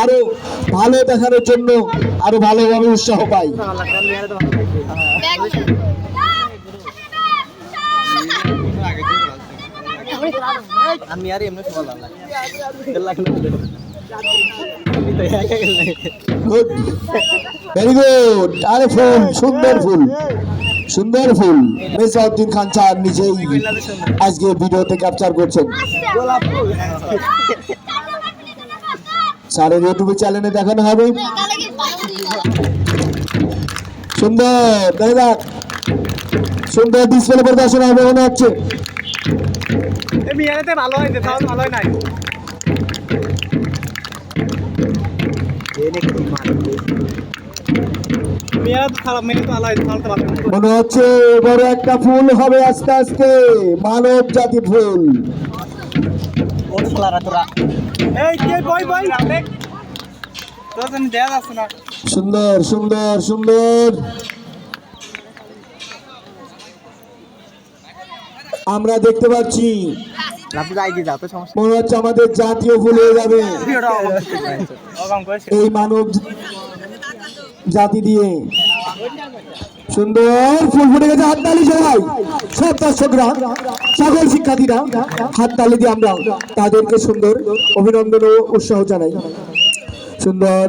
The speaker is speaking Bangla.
আরো ভালো দেখানোর জন্য আরো ভালোভাবে উৎসাহ পাই। Very good. আরে ফুল, সুন্দর ফুল, সুন্দর ফুল। মেসাউদ্দিন খান স্যার নিজেই আজকে ভিডিওতে ক্যাপচার করছেন। স্যারের ইউটিউব চ্যানেলে দেখানো হবে। সুন্দর, দেখা যাক। সুন্দর ডিসপ্লে প্রদর্শন হবে মনে হচ্ছে। ভালো হয়েছে, তাহলে ভালো হয় নাই। মনে হচ্ছে বড় একটা ফুল হবে আস্তে আস্তে, মানব জাতি ফুল। সুন্দর সুন্দর সুন্দর। আমরা দেখতে পাচ্ছি মনে হচ্ছে আমাদের জাতীয় ফুল হয়ে যাবে এই মানব জাতি দিয়ে। সুন্দর ফুল ফুটে গেছে। হাততালি সবাই, সব দর্শকরা, সকল শিক্ষার্থীরা হাততালি দিয়ে আমরা তাদেরকে সুন্দর অভিনন্দন ও উৎসাহ জানাই। সুন্দর।